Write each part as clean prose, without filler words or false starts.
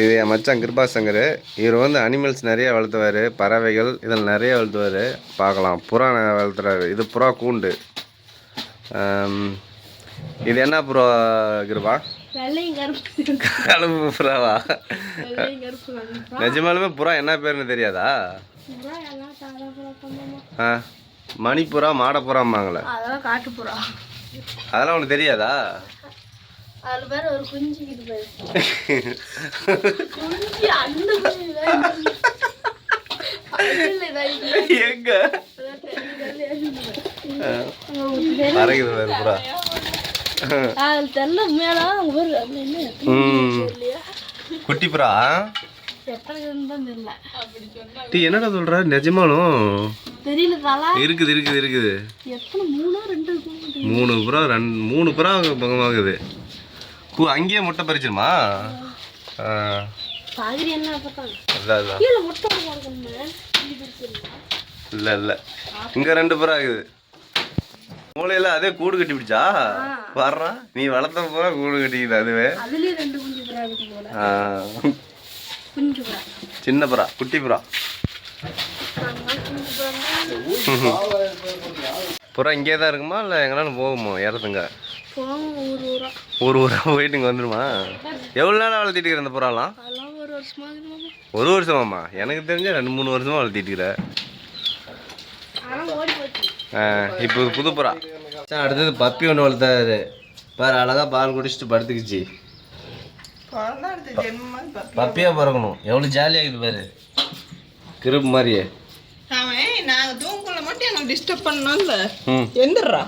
இது என் மச்சான் கிருபா சங்கர். இவர் வந்து அனிமல்ஸ் நிறைய வளர்த்துவார், பறவைகள் இதில் நிறைய வளர்த்துவார். பார்க்கலாம், புறா வளர்த்துறாரு. இது புறா கூண்டு. இது என்ன புறா கிருபா? கருப்பு புறாவா? நிஜமாலுமே புறா என்ன பேருன்னு தெரியாதா? மணிப்புறா, மாடப்புறாம்பாங்களே, அதெல்லாம் உனக்கு தெரியாதா? எங்க பறகுது வேறு புறா. குட்டி புறா என்னடா சொல்ற? நிஜமாலும் இருக்குது இருக்குது இருக்குது. 3 புறா, 3 புறா பங்கமாகுது. அங்கேயே முட்டை பறிச்சிருமா? இல்லை இல்லை, இங்கே 2 புறா இருக்குது. மூளையில அதே கூடு கட்டி பிடிச்சா வர்றா. நீ வளர்த்த புறா கூடு கட்டிக்குது அதுவே. சின்ன புறா, குட்டி புறா. புறா இங்கே தான் இருக்குமா இல்லை எங்கனாலும் போகுமோ ஏறதுங்க? ஊர் ஊரா போயிட்டு இங்கே வந்துடுமா? எவ்வளோ நாளாக வளர்த்திட்டு இருக்கிற இந்த புறாலாம்? 1 வருஷமாம்மா? எனக்கு தெரிஞ்ச 2-3 வருஷமா வளர்த்திட்டு இருக்கிற. இப்போ புது புறா. அடுத்தது பப்பி ஒன்று வளர்த்தாரு பாரு. அழகா பால் குடிச்சிட்டு படுத்துக்குச்சு. பப்பியா பிறக்கணும். எவ்வளோ ஜாலியாகுது பாரு, கிருப்பு மாதிரியே. டிஸ்டர்ப் பண்ணல. எந்திரா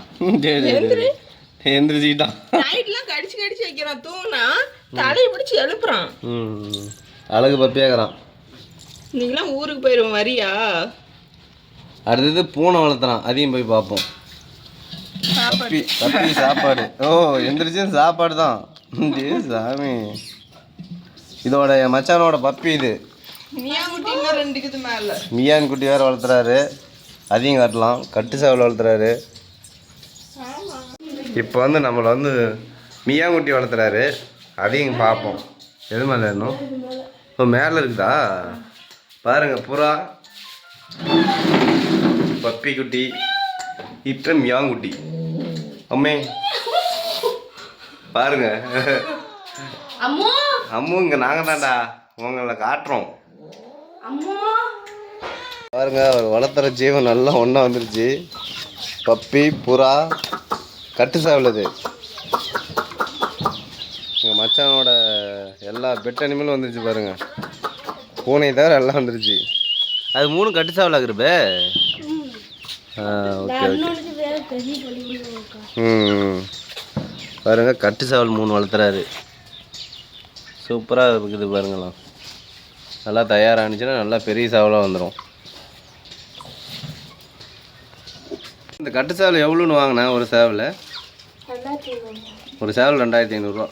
எந்திரிச்சிட்டான். நைட்லாம் கடிச்சு கடிச்சு வைக்கிறான். தூங்கினா தலையை பிடிச்சி எழுப்புறான். அழகு பப்பியாகிறான். நீங்களாம் ஊருக்கு போயிடுவோம், வரியா? அடுத்தது பூனை வளர்த்துறான், அதையும் போய் பார்ப்போம். பப்பி சாப்பாடு. ஓ, எந்திரிச்சு சாப்பாடு தான். சாமி, இதோட என் மச்சானோட பப்பி இது. மியான் குட்டி வேறு வளர்த்துறாரு, அதையும் காட்டலாம். கட்டு சேவல் வளர்த்துறாரு. இப்போ வந்து நம்மளை வந்து மியாங்குட்டி வளர்த்துறாரு, அதையும் பார்ப்போம். எது மேலே இன்னும் இப்போ மேலே இருக்குதா பாருங்க. புறா, பப்பி குட்டி, இப்போ மியாங்குட்டி. அம்மே பாருங்க. அம்மு இங்கே நாங்கள் தான்டா உங்களை காட்டுறோம் பாருங்க. வளர்த்துற ஜீவன் நல்லா ஒன்றா வந்துருச்சு. பப்பி, புறா, கட்டு சேவலுது. எங்கள் மச்சானோட எல்லா பெட் அனிமலும் வந்துருச்சு பாருங்க. பூனை தவிர எல்லாம் வந்துருச்சு. அது 3 கட்டு சேவல் ஆகுறப்ப. ஓகே பாருங்க, கட்டு சேவல் 3 வளர்த்துறாரு. சூப்பராக இருக்குது பாருங்களாம். நல்லா தயாராகிச்சுன்னா நல்லா பெரிய சேவலாக வந்துடும். இந்த கட்டு சேவல் எவ்வளோன்னு வாங்கினேன்? ஒரு சேவல் 2500 ரூபா.